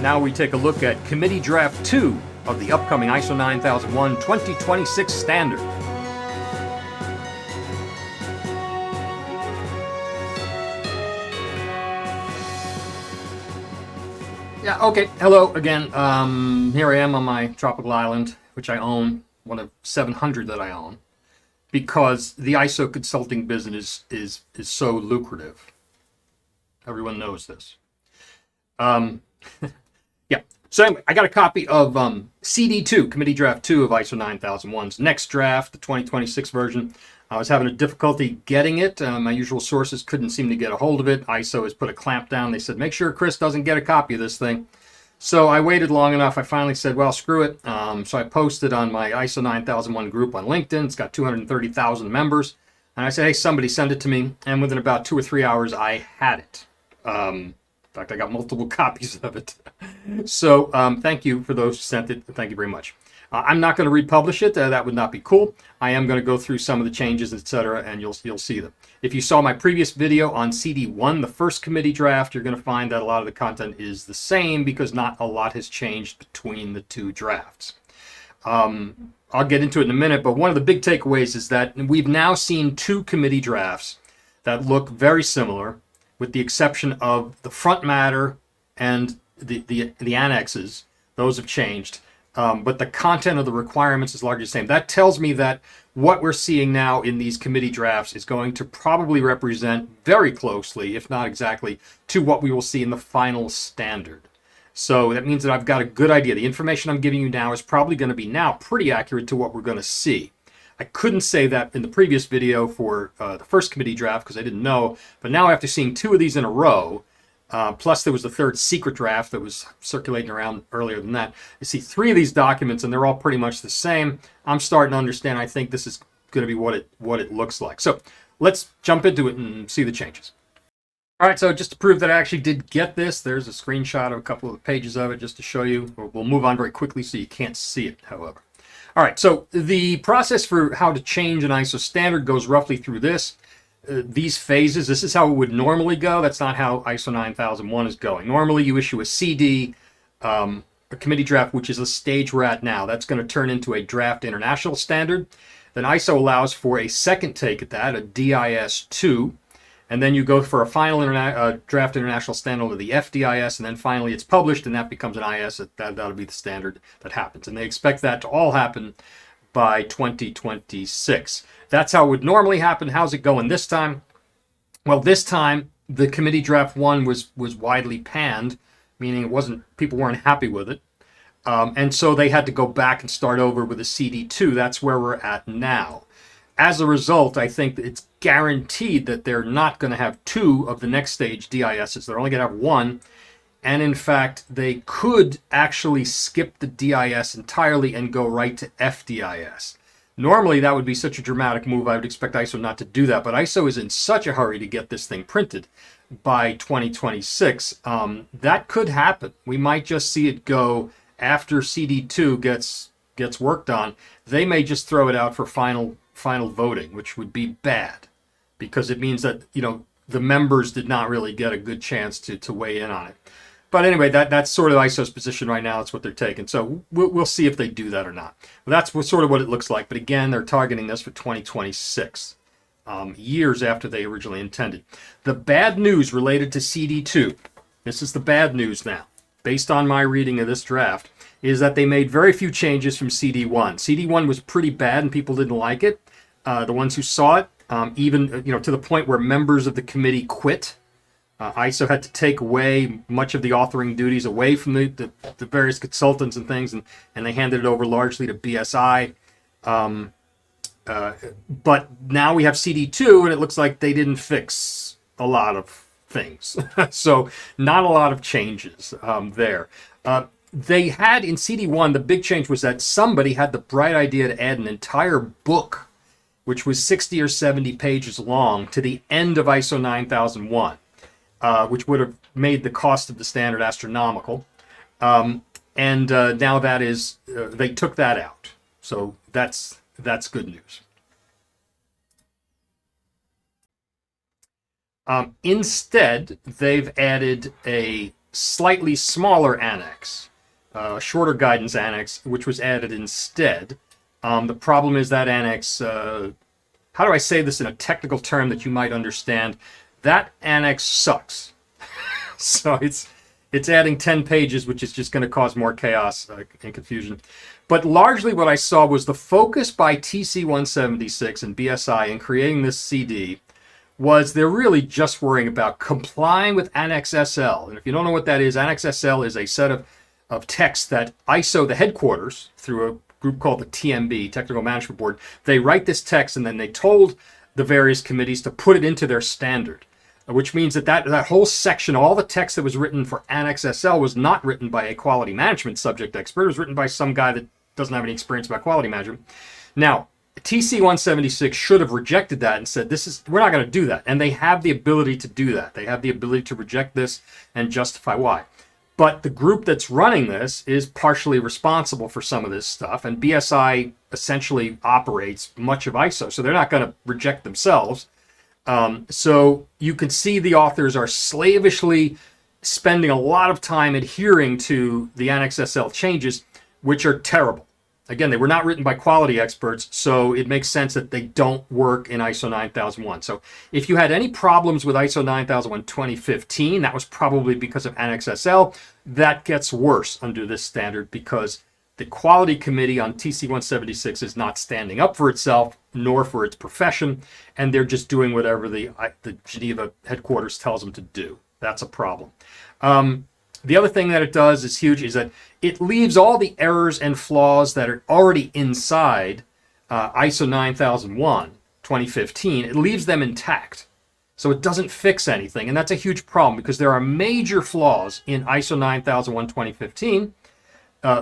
Now we take a look at Committee Draft 2 of the upcoming ISO 9001 2026 standard. Yeah, okay, hello again. Here I am on my tropical island, which I own, one of 700 that I own, because the ISO consulting business is so lucrative. Everyone knows this. Yeah. So anyway, I got a copy of CD2, Committee Draft 2 of ISO 9001's next draft, the 2026 version. I was having a difficulty getting it. My usual sources couldn't seem to get a hold of it. ISO has put a clamp down. They said, make sure Chris doesn't get a copy of this thing. So I waited long enough. I finally said, well, screw it. So I posted on my ISO 9001 group on LinkedIn. It's got 230,000 members. And I said, hey, somebody send it to me. And within about 2 or 3 hours, I had it. In fact, I got multiple copies of it. So thank you for those who sent it. Thank you very much. I'm not going to republish it. That would not be cool. I am going to go through some of the changes, etc., and you'll see them. If you saw my previous video on CD1, the first committee draft, you're going to find that a lot of the content is the same because not a lot has changed between the two drafts. I'll get into it in a minute, but one of the big takeaways is that we've now seen 2 committee drafts that look very similar, with the exception of the front matter and the annexes. Those have changed. But the content of the requirements is largely the same. That tells me that what we're seeing now in these committee drafts is going to probably represent very closely, if not exactly, to what we will see in the final standard. So that means that I've got a good idea. The information I'm giving you now is probably going to be now pretty accurate to what we're going to see. I couldn't say that in the previous video for the first committee draft because I didn't know, but now after seeing 2 of these in a row, plus there was the third secret draft that was circulating around earlier than that. You see 3 of these documents and they're all pretty much the same. I'm starting to understand. I think this is going to be what it looks like. So let's jump into it and see the changes. All right, so just to prove that I actually did get this, there's a screenshot of a couple of the pages of it just to show you. We'll move on very quickly so you can't see it, however. All right, so the process for how to change an ISO standard goes roughly through this. These phases, this is how it would normally go. That's not how ISO 9001 is going. Normally you issue a CD, a committee draft, which is the stage we're at now. That's going to turn into a draft international standard. Then ISO allows for a second take at that, a DIS2. And then you go for a final draft international standard under the FDIS, and then finally it's published, and that becomes an IS. That'll be the standard that happens. And they expect that to all happen by 2026. That's how it would normally happen. How's it going this time? Well, this time the committee draft 1 was widely panned, meaning people weren't happy with it. And so they had to go back and start over with a CD2. That's where we're at now. As a result, I think that it's guaranteed that they're not going to have 2 of the next stage DISs. They're only going to have 1. And in fact, they could actually skip the DIS entirely and go right to FDIS. Normally, that would be such a dramatic move. I would expect ISO not to do that. But ISO is in such a hurry to get this thing printed by 2026. That could happen. We might just see it go after CD2 gets worked on. They may just throw it out for final voting, which would be bad because it means that, the members did not really get a good chance to weigh in on it. But anyway, that's sort of ISO's position right now. That's what they're taking. So we'll see if they do that or not. But that's sort of what it looks like. But again, they're targeting this for 2026, years after they originally intended. The bad news related to CD2, this is the bad news now, based on my reading of this draft, is that they made very few changes from CD1. CD1 was pretty bad and people didn't like it. The ones who saw it, even to the point where members of the committee quit. ISO had to take away much of the authoring duties away from the various consultants and things, and they handed it over largely to BSI. But now we have CD2, and it looks like they didn't fix a lot of things. So not a lot of changes there. They had in CD1, the big change was that somebody had the bright idea to add an entire book, which was 60 or 70 pages long, to the end of ISO 9001. Which would have made the cost of the standard astronomical. And now that is, they took that out. So that's good news. Instead, they've added a slightly smaller annex, a shorter guidance annex, which was added instead. The problem is that annex, how do I say this in a technical term that you might understand? That annex sucks. So it's adding 10 pages, which is just going to cause more chaos and confusion. But largely what I saw was the focus by TC176 and BSI in creating this CD was they're really just worrying about complying with Annex SL. And if you don't know what that is, Annex SL is a set of texts that ISO, the headquarters, through a group called the TMB, Technical Management Board, they write this text and then they told the various committees to put it into their standard, which means that whole section, all the text that was written for Annex SL was not written by a quality management subject expert. It was written by some guy that doesn't have any experience about quality management. Now, TC176 should have rejected that and said, we're not going to do that. And they have the ability to do that. They have the ability to reject this and justify why. But the group that's running this is partially responsible for some of this stuff. And BSI essentially operates much of ISO. So they're not going to reject themselves. So you can see the authors are slavishly spending a lot of time adhering to the Annex SL changes, which are terrible. Again, they were not written by quality experts, so it makes sense that they don't work in ISO 9001. So if you had any problems with ISO 9001 2015, that was probably because of Annex SL. That gets worse under this standard because the quality committee on TC176 is not standing up for itself, nor for its profession, and they're just doing whatever the Geneva headquarters tells them to do. That's a problem. The other thing that it does is huge is that it leaves all the errors and flaws that are already inside ISO 9001 2015. It leaves them intact. So it doesn't fix anything. And that's a huge problem because there are major flaws in ISO 9001 2015,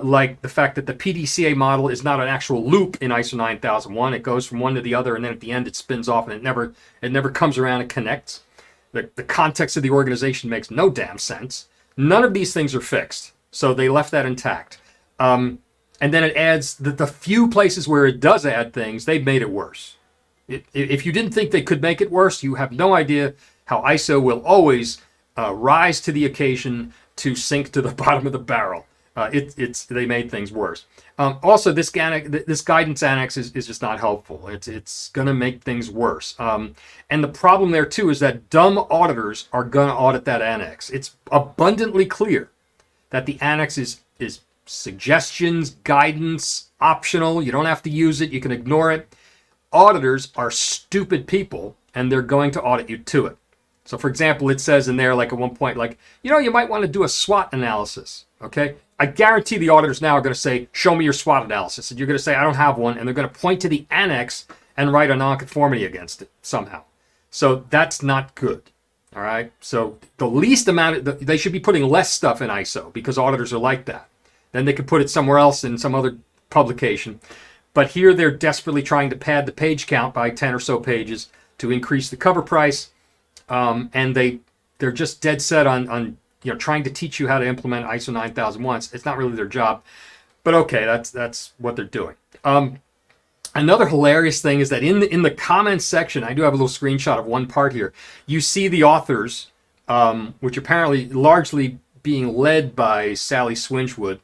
like the fact that the PDCA model is not an actual loop in ISO 9001. It goes from one to the other, and then at the end it spins off, and it never comes around and connects. The context of the organization makes no damn sense. None of these things are fixed, so they left that intact. And then it adds the few places where it does add things, they've made it worse. If you didn't think they could make it worse, you have no idea how ISO will always rise to the occasion to sink to the bottom of the barrel. They made things worse. Also, this guidance annex is just not helpful. It's going to make things worse. And the problem there, too, is that dumb auditors are going to audit that annex. It's abundantly clear that the annex is suggestions, guidance, optional. You don't have to use it. You can ignore it. Auditors are stupid people, and they're going to audit you to it. So, for example, it says in there, like at one point, like, you might want to do a SWOT analysis, okay? I guarantee the auditors now are going to say, show me your SWOT analysis. And you're going to say, I don't have one. And they're going to point to the annex and write a nonconformity against it somehow. So that's not good, all right? So the least amount, they should be putting less stuff in ISO because auditors are like that. Then they could put it somewhere else in some other publication. But here they're desperately trying to pad the page count by 10 or so pages to increase the cover price. And they're just dead set on trying to teach you how to implement ISO 9001. It's not really their job, but okay, that's what they're doing. Another hilarious thing is that in the comments section, I do have a little screenshot of one part here. You see the authors, which apparently largely being led by Sally Swinchwood,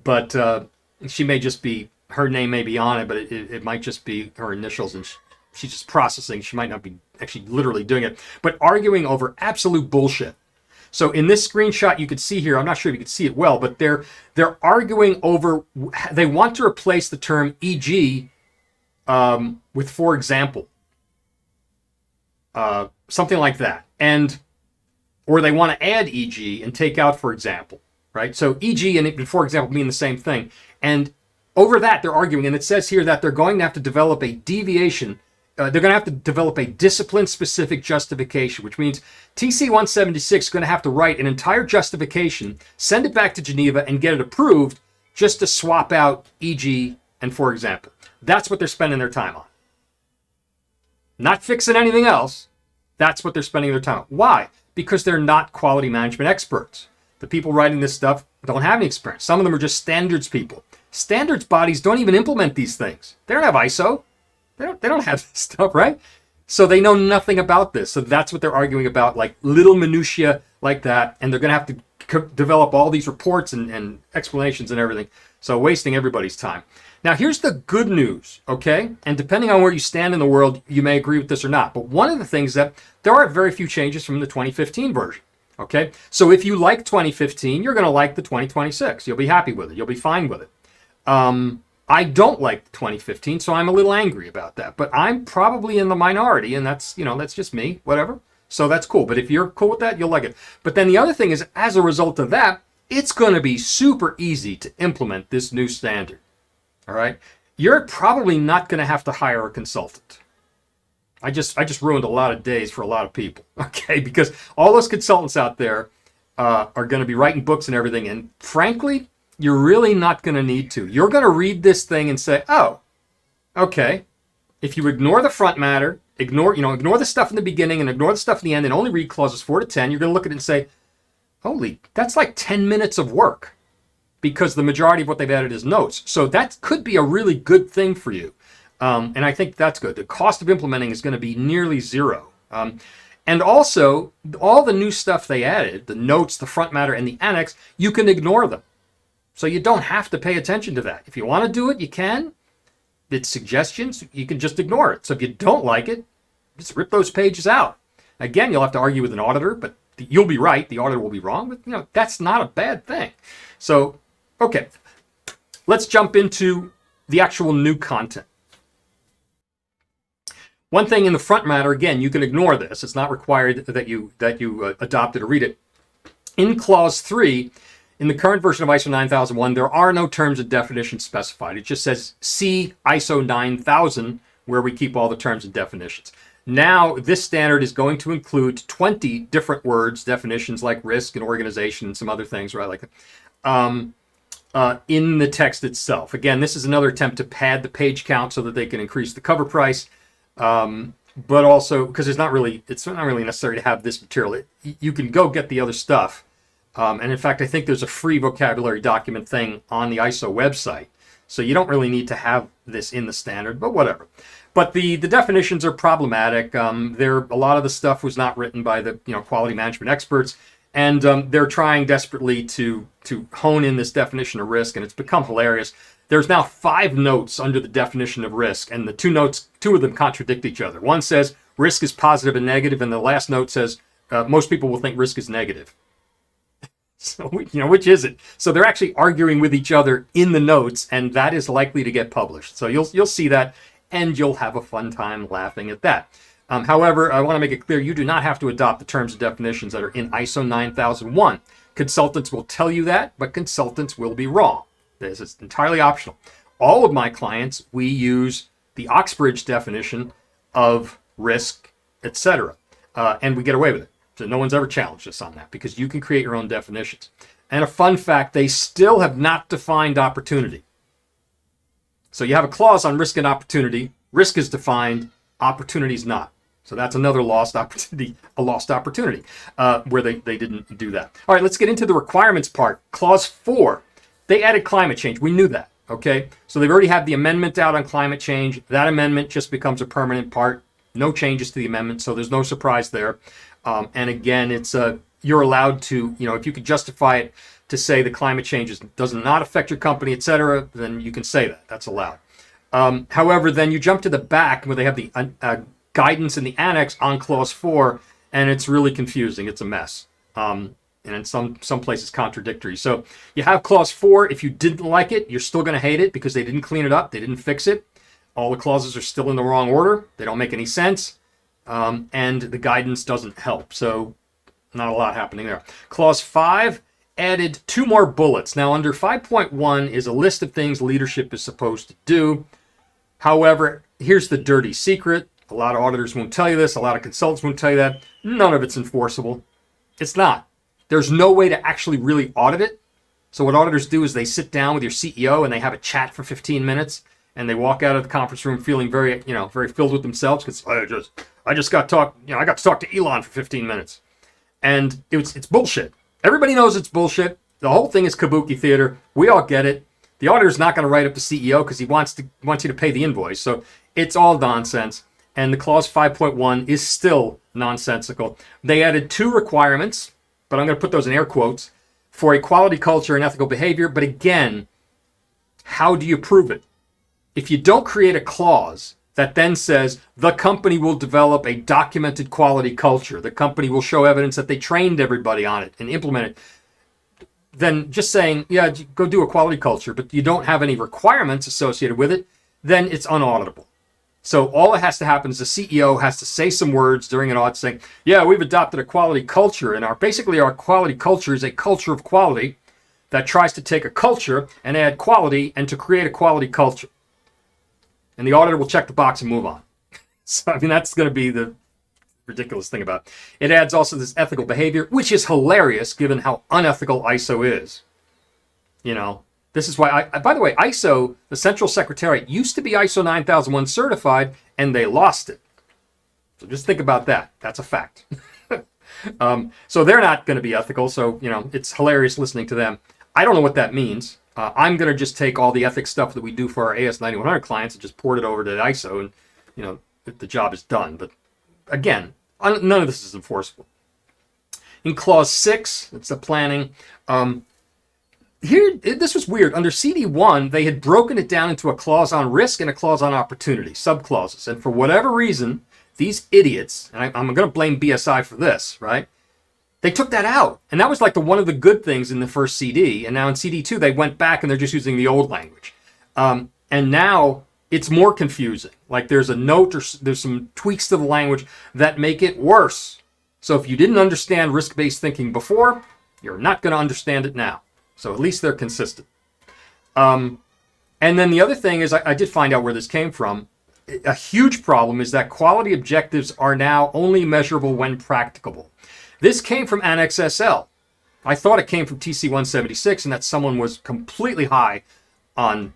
but she may just be, her name may be on it, but it might just be her initials, and she's just processing. She might not be actually literally doing it, but arguing over absolute bullshit. So in this screenshot, you could see here, I'm not sure if you could see it well, but they're arguing over, they want to replace the term e.g. With for example, something like that. Or they want to add e.g. and take out for example, right? So e.g. and for example mean the same thing. And over that, they're arguing, and it says here that they're going to have to develop a deviation. They're going to have to develop a discipline-specific justification, which means TC176 is going to have to write an entire justification, send it back to Geneva, and get it approved just to swap out e.g. and for example. That's what they're spending their time on. Not fixing anything else. That's what they're spending their time on. Why? Because they're not quality management experts. The people writing this stuff don't have any experience. Some of them are just standards people. Standards bodies don't even implement these things. They don't have ISO. They don't have this stuff, right? So they know nothing about this. So that's what they're arguing about, like little minutia like that. And they're going to have to develop all these reports and explanations and everything. So wasting everybody's time. Now, here's the good news, okay? And depending on where you stand in the world, you may agree with this or not. But one of the things that there are very few changes from the 2015 version, okay? So if you like 2015, you're going to like the 2026. You'll be happy with it. You'll be fine with it. I don't like 2015, so I'm a little angry about that. But I'm probably in the minority, and that's just me, whatever. So that's cool. But if you're cool with that, you'll like it. But then the other thing is, as a result of that, it's going to be super easy to implement this new standard. All right? You're probably not going to have to hire a consultant. I just ruined a lot of days for a lot of people, okay? Because all those consultants out there are going to be writing books and everything, and frankly, you're really not going to need to. You're going to read this thing and say, oh, okay. If you ignore the front matter, ignore the stuff in the beginning and ignore the stuff in the end and only read clauses 4 to 10, you're going to look at it and say, holy, that's like 10 minutes of work, because the majority of what they've added is notes. So that could be a really good thing for you. And I think that's good. The cost of implementing is going to be nearly zero. And also, all the new stuff they added, the notes, the front matter, and the annex, you can ignore them. So you don't have to pay attention to that. If you want to do it, you can. It's suggestions. You can just ignore it. So if you don't like it, just rip those pages out. Again, you'll have to argue with an auditor, but you'll be right. The auditor will be wrong. But, that's not a bad thing. So, okay. Let's jump into the actual new content. One thing in the front matter, again, you can ignore this. It's not required that you adopt it or read it. In Clause 3, in the current version of ISO 9001, there are no terms and definitions specified. It just says, see ISO 9000, where we keep all the terms and definitions. Now, this standard is going to include 20 different words, definitions like risk and organization and some other things, right? In the text itself. Again, this is another attempt to pad the page count so that they can increase the cover price. But also, because it's not really necessary to have this material. You can go get the other stuff. And in fact, I think there's a free vocabulary document thing on the ISO website. So you don't really need to have this in the standard, but whatever. But the definitions are problematic. A lot of the stuff was not written by the quality management experts. And they're trying desperately to hone in this definition of risk, and it's become hilarious. There's now 5 notes under the definition of risk, and the 2 of them contradict each other. One says risk is positive and negative, and the last note says most people will think risk is negative. So, which is it? So they're actually arguing with each other in the notes, and that is likely to get published. So you'll see that, and you'll have a fun time laughing at that. However, I want to make it clear, you do not have to adopt the terms and definitions that are in ISO 9001. Consultants will tell you that, but consultants will be wrong. This is entirely optional. All of my clients, we use the Oxbridge definition of risk, etc., and we get away with it. So no one's ever challenged us on that, because you can create your own definitions. And a fun fact, they still have not defined opportunity. So you have a clause on risk and opportunity. Risk is defined, opportunity is not. So that's another lost opportunity, where they didn't do that. All right, let's get into the requirements part. Clause 4, they added climate change. We knew that, okay? So they've already had the amendment out on climate change. That amendment just becomes a permanent part. No changes to the amendment, so there's no surprise there. And again, it's you're allowed to, if you could justify it to say the climate change does not affect your company, etc., then you can say that. That's allowed. However, then you jump to the back where they have the guidance in the annex on clause 4, and it's really confusing. It's a mess. And in some places contradictory. So you have clause 4. If you didn't like it, you're still going to hate it because they didn't clean it up. They didn't fix it. All the clauses are still in the wrong order. They don't make any sense. And the guidance doesn't help. So not a lot happening there. Clause 5 added 2 more bullets. Now, under 5.1 is a list of things leadership is supposed to do. However, here's the dirty secret. A lot of auditors won't tell you this. A lot of consultants won't tell you that. None of it's enforceable. It's not. There's no way to actually really audit it. So what auditors do is they sit down with your CEO and they have a chat for 15 minutes. And they walk out of the conference room feeling very filled with themselves because I just got to talk. I got to talk to Elon for 15 minutes, and it's bullshit. Everybody knows it's bullshit. The whole thing is kabuki theater. We all get it. The auditor's not going to write up the CEO because he wants you to pay the invoice. So it's all nonsense. And the clause 5.1 is still nonsensical. They added 2 requirements, but I'm going to put those in air quotes, for a quality culture and ethical behavior. But again, how do you prove it? If you don't create a clause that then says the company will develop a documented quality culture, the company will show evidence that they trained everybody on it and implement it, then just saying, yeah, go do a quality culture, but you don't have any requirements associated with it, then it's unauditable. So all that has to happen is the CEO has to say some words during an audit saying, yeah, we've adopted a quality culture, and basically our quality culture is a culture of quality that tries to take a culture and add quality and to create a quality culture. And the auditor will check the box and move on. So, I mean, that's going to be the ridiculous thing about it. It adds also this ethical behavior, which is hilarious given how unethical ISO is. You know, this is why, by the way, ISO, the Central Secretariat, used to be ISO 9001 certified, and they lost it. So just think about that. That's a fact. So they're not going to be ethical, so, you know, it's hilarious listening to them. I don't know what that means. I'm going to just take all the ethics stuff that we do for our AS9100 clients and just port it over to ISO, and, you know, the job is done. But again, none of this is enforceable. In clause 6, it's the planning. Here, this was weird. Under CD1, they had broken it down into a clause on risk and a clause on opportunity, subclauses. And for whatever reason, these idiots, and I'm going to blame BSI for this, right? They took that out. And that was like one of the good things in the first CD. And now in CD2, they went back and they're just using the old language. And now it's more confusing. Like there's a note or there's some tweaks to the language that make it worse. So if you didn't understand risk-based thinking before, you're not going to understand it now. So at least they're consistent. And then the other thing is I did find out where this came from. A huge problem is that quality objectives are now only measurable when practicable. This came from Annex SL. I thought it came from TC-176 and that someone was completely high on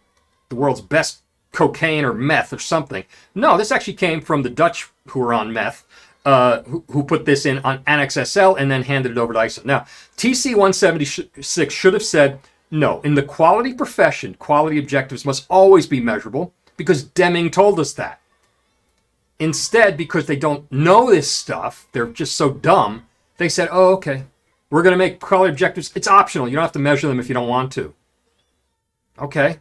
the world's best cocaine or meth or something. No, this actually came from the Dutch who were on meth, who put this in on Annex SL and then handed it over to ISO. Now, TC-176 should have said, no, in the quality profession, quality objectives must always be measurable because Deming told us that. Instead, because they don't know this stuff, they're just so dumb, they said, oh, okay, we're going to make quality objectives. It's optional. You don't have to measure them if you don't want to. Okay.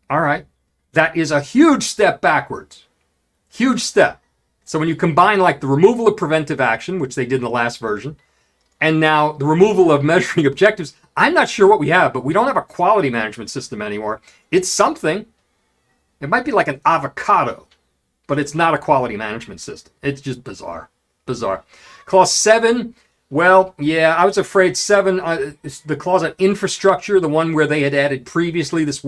All right. That is a huge step backwards. Huge step. So when you combine like the removal of preventive action, which they did in the last version, and now the removal of measuring objectives, I'm not sure what we have, but we don't have a quality management system anymore. It's something. It might be like an avocado, but it's not a quality management system. It's just bizarre. Bizarre. Clause 7, well, yeah, I was afraid 7, the clause on infrastructure, the one where they had added previously the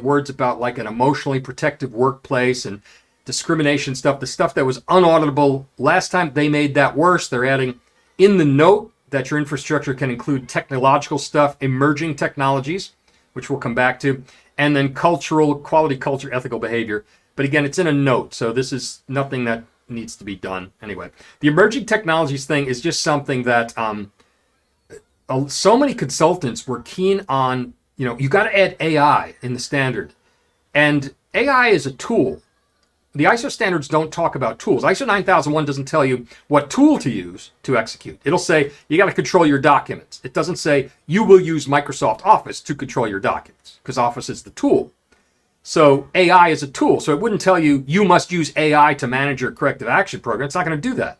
words about like an emotionally protective workplace and discrimination stuff, the stuff that was unauditable. Last time they made that worse. They're adding in the note that your infrastructure can include technological stuff, emerging technologies, which we'll come back to, and then cultural, quality culture, ethical behavior. But again, it's in a note, so this is nothing that needs to be done anyway. The emerging technologies thing is just something that so many consultants were keen on. You know, you got to add AI in the standard, and AI is a tool. The ISO standards don't talk about tools. ISO 9001 doesn't tell you what tool to use to execute. It'll say you got to control your documents. It doesn't say you will use Microsoft Office to control your documents because Office is the tool. So AI is a tool. So it wouldn't tell you you must use AI to manage your corrective action program. It's not going to do that.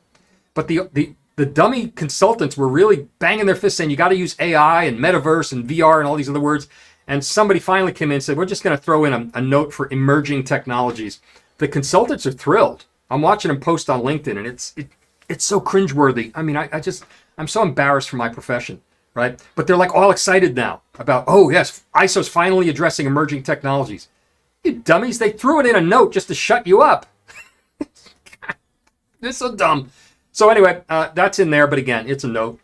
But the dummy consultants were really banging their fists saying you got to use AI and metaverse and VR and all these other words. And somebody finally came in and said, we're just going to throw in a note for emerging technologies. The consultants are thrilled. I'm watching them post on LinkedIn, and it's so cringeworthy. I mean, I'm so embarrassed for my profession, right? But they're like all excited now about, oh yes, ISO's finally addressing emerging technologies. You dummies, they threw it in a note just to shut you up. It's so dumb. So anyway, that's in there, but again, it's a note.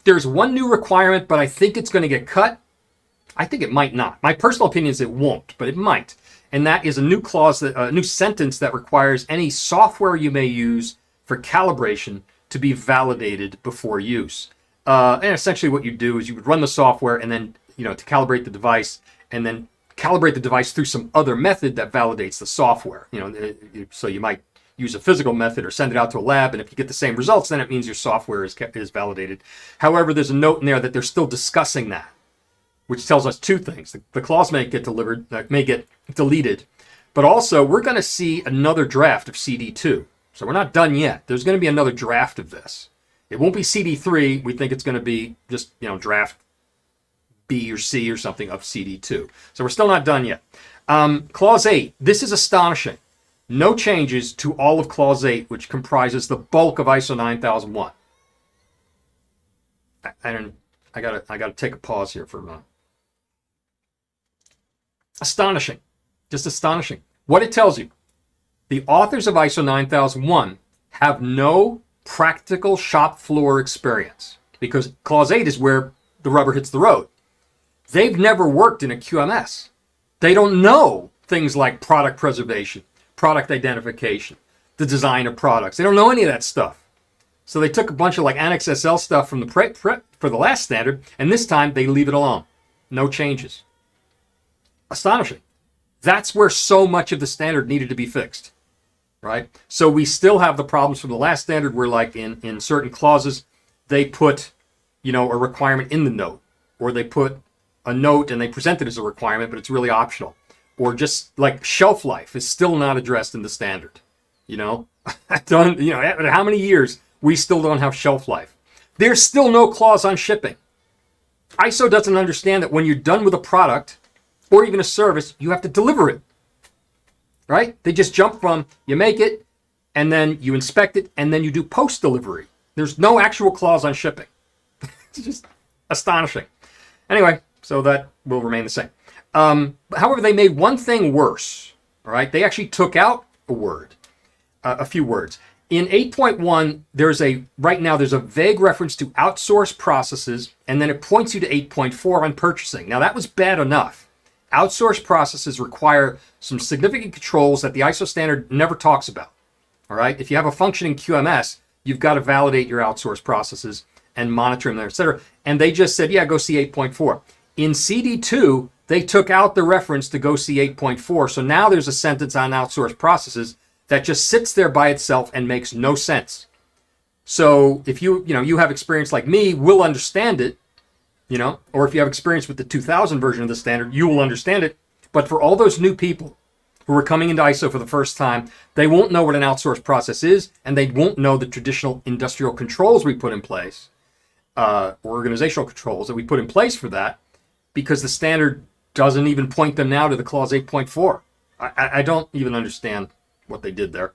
There's one new requirement, but I think it's going to get cut. I think it might not. My personal opinion is it won't, but it might. And that is a new clause, a new sentence that requires any software you may use for calibration to be validated before use. And essentially what you do is you would run the software and then, to calibrate the device and then calibrate the device through some other method that validates the software. So you might use a physical method or send it out to a lab, and if you get the same results, then it means your software is validated. However, there's a note in there that they're still discussing that, which tells us two things. The clause may get deleted, but also we're going to see another draft of CD2. So we're not done yet. There's going to be another draft of this. It won't be CD3. We think it's going to be just, draft B or C or something of CD2. So we're still not done yet. Clause 8. This is astonishing. No changes to all of Clause 8, which comprises the bulk of ISO 9001. I gotta take a pause here for a moment. Astonishing. Just astonishing. What it tells you. The authors of ISO 9001 have no practical shop floor experience, because Clause 8 is where the rubber hits the road. They've never worked in a QMS. They don't know things like product preservation, product identification, the design of products. They don't know any of that stuff. So they took a bunch of like Annex SL stuff from the for the last standard, and this time they leave it alone. No changes. Astonishing. That's where so much of the standard needed to be fixed, right? So we still have the problems from the last standard where, like in certain clauses, they put, a requirement in the note, or they put a note and they present it as a requirement, but it's really optional. Or just like shelf life is still not addressed in the standard. After how many years we still don't have shelf life? There's still no clause on shipping. ISO doesn't understand that when you're done with a product or even a service, you have to deliver it, right? They just jump from you make it and then you inspect it and then you do post-delivery. There's no actual clause on shipping. It's just astonishing. Anyway, so that will remain the same. However, they made one thing worse. All right, they actually took out a few words. In 8.1, right now there's a vague reference to outsourced processes, and then it points you to 8.4 on purchasing. Now that was bad enough. Outsourced processes require some significant controls that the ISO standard never talks about. All right, if you have a functioning QMS, you've got to validate your outsourced processes and monitor them, etc. And they just said, yeah, go see 8.4. In CD2, they took out the reference to go see 8.4. So now there's a sentence on outsourced processes that just sits there by itself and makes no sense. So if you have experience like me, we'll understand it, or if you have experience with the 2000 version of the standard, you will understand it. But for all those new people who are coming into ISO for the first time, they won't know what an outsourced process is, and they won't know the traditional industrial controls we put in place, or organizational controls that we put in place for that, because the standard doesn't even point them now to the clause 8.4. I don't even understand what they did there.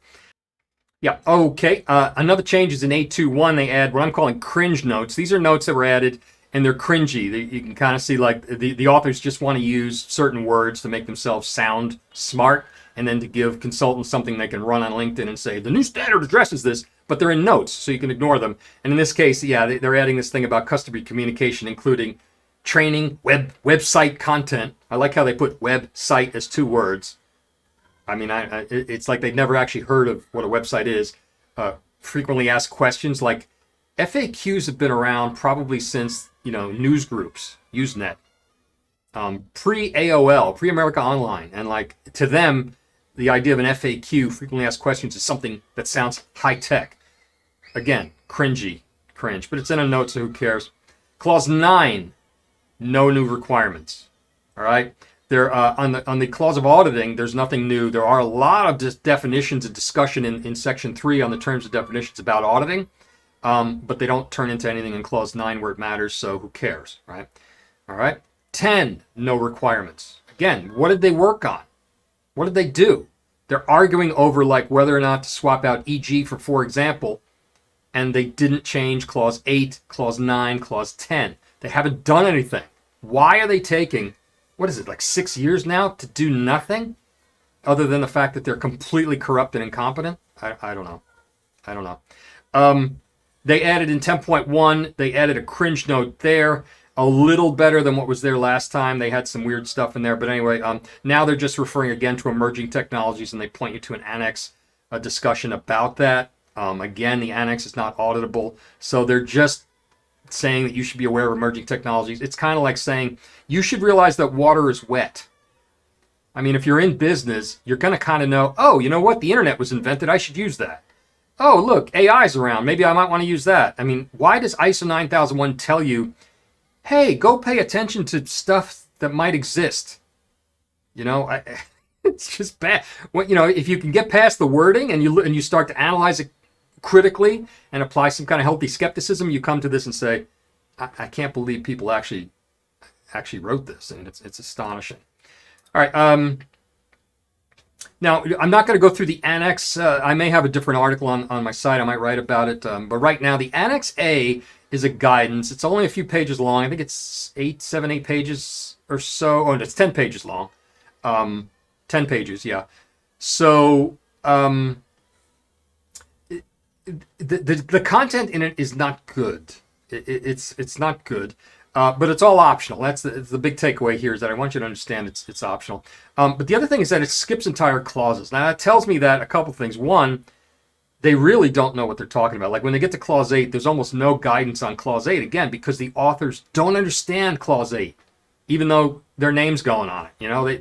Yeah, okay. Another change is in 8.2.1, they add what I'm calling cringe notes. These are notes that were added, and they're cringy. You can kind of see like the authors just want to use certain words to make themselves sound smart, and then to give consultants something they can run on LinkedIn and say, the new standard addresses this, but they're in notes, so you can ignore them. And in this case, yeah, they're adding this thing about customer communication, including training, website content. I like how they put website as two words. I mean, it's like they've never actually heard of what a website is. Frequently asked questions, like FAQs have been around probably since, news groups, Usenet, pre-AOL, pre-America Online. And like to them, the idea of an FAQ, frequently asked questions, is something that sounds high-tech. Again, cringe, but it's in a note, so who cares? Clause 9. No new requirements. All right. There on the clause of auditing, there's nothing new. There are a lot of definitions and discussion in section 3 on the terms of definitions about auditing, but they don't turn into anything in clause 9 where it matters. So who cares, right? All right. 10. No requirements. Again, what did they work on? What did they do? They're arguing over like whether or not to swap out EG for example, and they didn't change clause 8, clause 9, clause 10. They haven't done anything. Why are they taking, what is it, like 6 years now to do nothing other than the fact that they're completely corrupt and incompetent? I don't know. They added in 10.1, they added a cringe note there, a little better than what was there last time. They had some weird stuff in there. But anyway, now they're just referring again to emerging technologies, and they point you to an annex, a discussion about that. Again, the annex is not auditable. So they're just saying that you should be aware of emerging technologies. It's kind of like saying you should realize that water is wet. I mean, if you're in business, you're going to kind of know, oh, you know what? The internet was invented. I should use that. Oh, look, AI's around. Maybe I might want to use that. I mean, why does ISO 9001 tell you, hey, go pay attention to stuff that might exist? You know, it's just bad. Well, you know, if you can get past the wording and you start to analyze it critically and apply some kind of healthy skepticism, you come to this and say, I can't believe people actually wrote this, and it's astonishing. All right. Now, I'm not going to go through the annex. I may have a different article on my site. I might write about it. But right now, the Annex A is a guidance. It's only a few pages long. I think it's 8 pages or so. Oh, it's 10 pages long. 10 pages, yeah. So the content in it is not good. It's not good. But it's all optional. That's the big takeaway here, is that I want you to understand it's optional. But the other thing is that it skips entire clauses. Now, that tells me that a couple things. One, they really don't know what they're talking about. Like when they get to Clause 8, there's almost no guidance on Clause 8, again, because the authors don't understand Clause 8, even though their name's going on it. You know, they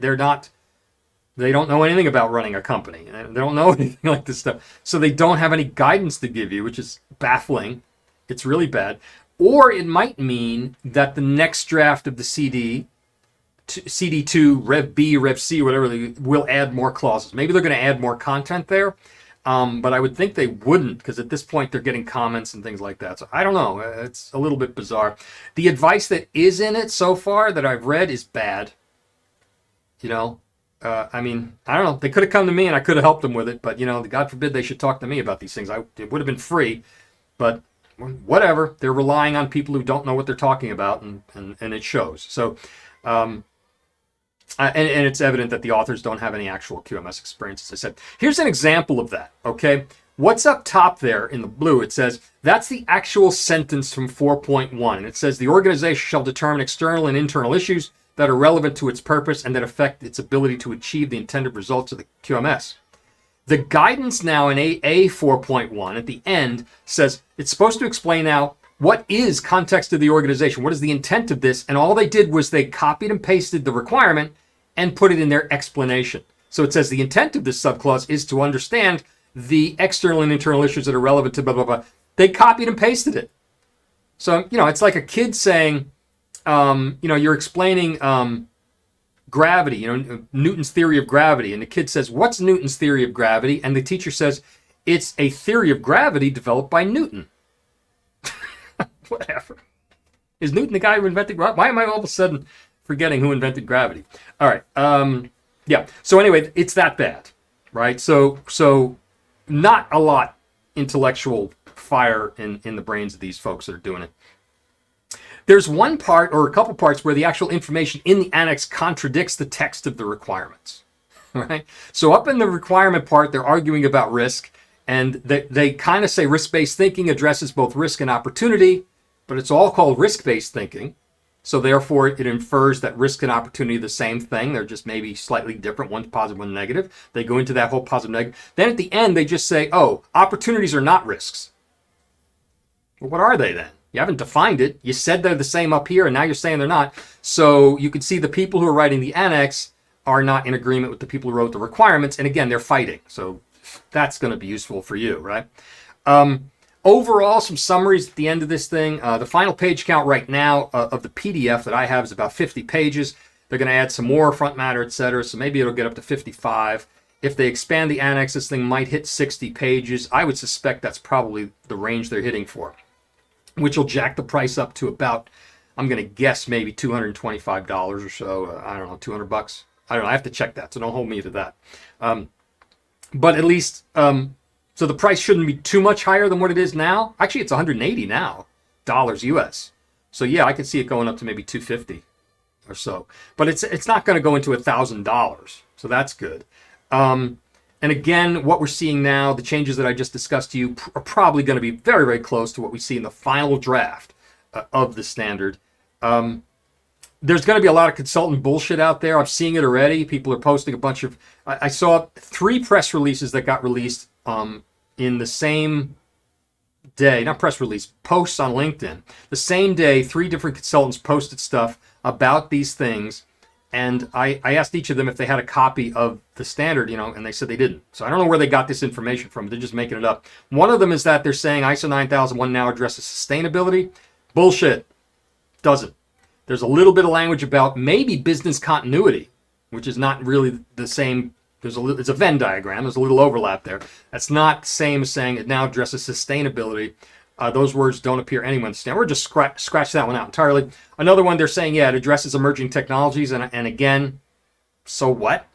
don't know anything about running a company. They don't know anything like this stuff. So they don't have any guidance to give you, which is baffling. It's really bad. Or it might mean that the next draft of the CD2, Rev B, Rev C, whatever, will add more clauses. Maybe they're going to add more content there, but I would think they wouldn't, because at this point they're getting comments and things like that. So I don't know. It's a little bit bizarre. The advice that is in it so far that I've read is bad. You know, I mean, I don't know. They could have come to me and I could have helped them with it, but, you know, God forbid they should talk to me about these things. It would have been free, but whatever. They're relying on people who don't know what they're talking about, and it shows. So, and it's evident that the authors don't have any actual QMS experience, as I said. Here's an example of that, okay? What's up top there in the blue? It says, that's the actual sentence from 4.1. And it says, the organization shall determine external and internal issues that are relevant to its purpose and that affect its ability to achieve the intended results of the QMS. The guidance now in A 4.1 at the end says it's supposed to explain now what is context of the organization, what is the intent of this, and all they did was they copied and pasted the requirement and put it in their explanation. So it says the intent of this subclause is to understand the external and internal issues that are relevant to blah, blah, blah. They copied and pasted it. So, you know, it's like a kid saying, you know, you're explaining gravity, you know, Newton's theory of gravity. And the kid says, what's Newton's theory of gravity? And the teacher says, it's a theory of gravity developed by Newton. Whatever. Is Newton the guy who invented gravity? Why am I all of a sudden forgetting who invented gravity? All right. Yeah. So anyway, it's that bad, right? So not a lot intellectual fire in the brains of these folks that are doing it. There's one part or a couple parts where the actual information in the annex contradicts the text of the requirements, right? So up in the requirement part, they're arguing about risk, and they kind of say risk-based thinking addresses both risk and opportunity, but it's all called risk-based thinking. So therefore, it infers that risk and opportunity are the same thing. They're just maybe slightly different. One's positive, one negative. They go into that whole positive, negative. Then at the end, they just say, oh, opportunities are not risks. Well, what are they then? You haven't defined it. You said they're the same up here, and now you're saying they're not. So you can see the people who are writing the annex are not in agreement with the people who wrote the requirements. And again, they're fighting. So that's going to be useful for you, right? Overall, some summaries at the end of this thing. The final page count right now of the PDF that I have is about 50 pages. They're going to add some more front matter, etc. So maybe it'll get up to 55. If they expand the annex, this thing might hit 60 pages. I would suspect that's probably the range they're hitting for, which will jack the price up to about, I'm going to guess, maybe $225 or so. I don't know, 200 bucks. I don't know. I have to check that, so don't hold me to that. But at least, so the price shouldn't be too much higher than what it is now. Actually, it's 180 now, dollars US. So yeah, I could see it going up to maybe 250 or so. But it's not going to go into $1,000, so that's good. And again, what we're seeing now, the changes that I just discussed to you are probably going to be very, very close to what we see in the final draft of the standard. There's going to be a lot of consultant bullshit out there. I'm seeing it already. People are posting a bunch of... I saw 3 press releases that got released in the same day. Not press release, posts on LinkedIn. The same day, 3 different consultants posted stuff about these things. And I asked each of them if they had a copy of the standard, and they said they didn't. So I don't know where they got this information from. They're just making it up. One of them is that they're saying ISO 9001 now addresses sustainability. Bullshit. Doesn't. There's a little bit of language about maybe business continuity, which is not really the same. It's a Venn diagram. There's a little overlap there. That's not the same as saying it now addresses sustainability. Those words don't appear anywhere in the standard. We're just scratch that one out entirely. Another one, they're saying, yeah, it addresses emerging technologies. And again, so what?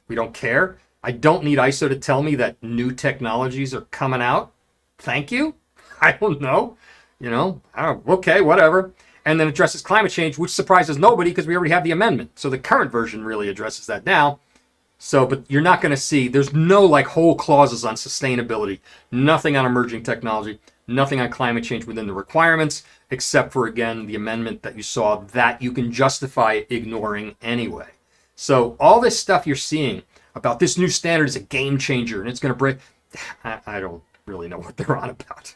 We don't care. I don't need ISO to tell me that new technologies are coming out. Thank you. I don't know. Okay, whatever. And then addresses climate change, which surprises nobody because we already have the amendment. So the current version really addresses that now. So, but you're not going to see, there's no like whole clauses on sustainability, nothing on emerging technology, nothing on climate change within the requirements, except for, again, the amendment that you saw that you can justify ignoring anyway. So all this stuff you're seeing about this new standard is a game changer and it's going to break, I don't really know what they're on about.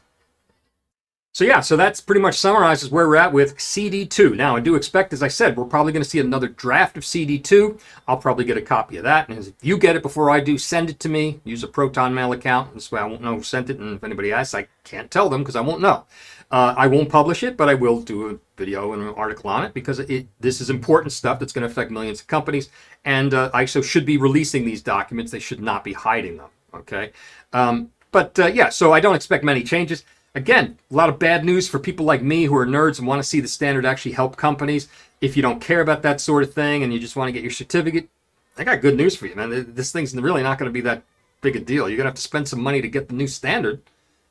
So yeah, so that's pretty much summarizes where we're at with CD2. Now, I do expect, as I said, we're probably going to see another draft of CD2. I'll probably get a copy of that. And if you get it before I do, send it to me. Use a Proton Mail account. This way I won't know who sent it. And if anybody asks, I can't tell them because I won't know. I won't publish it, but I will do a video and an article on it because this is important stuff that's going to affect millions of companies. And ISO should be releasing these documents. They should not be hiding them. Okay. Yeah, so I don't expect many changes. Again, a lot of bad news for people like me who are nerds and want to see the standard actually help companies. If you don't care about that sort of thing and you just want to get your certificate, I got good news for you, man. This thing's really not going to be that big a deal. You're going to have to spend some money to get the new standard.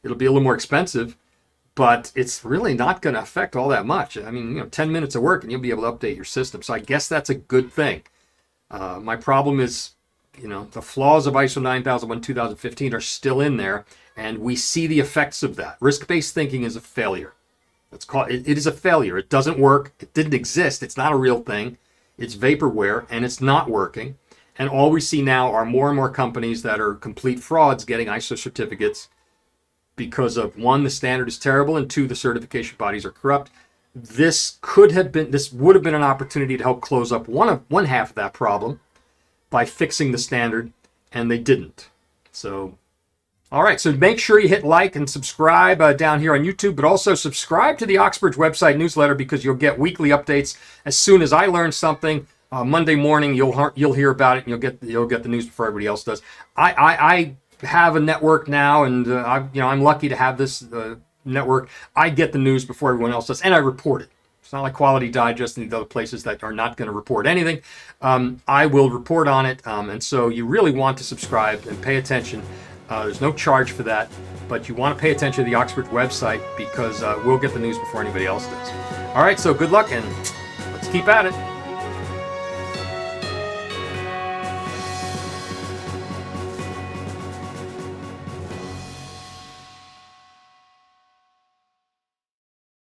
It'll be a little more expensive, but it's really not going to affect all that much. I mean, 10 minutes of work and you'll be able to update your system. So I guess that's a good thing. My problem is, the flaws of ISO 9001 2015 are still in there. And we see the effects of that. Risk-based thinking is a failure. It is a failure. It doesn't work. It didn't exist. It's not a real thing. It's vaporware, and it's not working. And all we see now are more and more companies that are complete frauds getting ISO certificates because of, one, the standard is terrible, and two, the certification bodies are corrupt. This would have been an opportunity to help close up one half of that problem by fixing the standard, and they didn't. So, all right, so make sure you hit like and subscribe down here on YouTube, but also subscribe to the Oxbridge website newsletter because you'll get weekly updates. As soon as I learn something, Monday morning you'll hear about it and you'll get the news before everybody else does. I have a network now, and I'm lucky to have this network. I get the news before everyone else does, and I report it. It's not like Quality Digest and the other places that are not going to report anything. I will report on it, and so you really want to subscribe and pay attention. There's no charge for that, but you want to pay attention to the Oxbridge website because we'll get the news before anybody else does. All right, so good luck, and let's keep at it.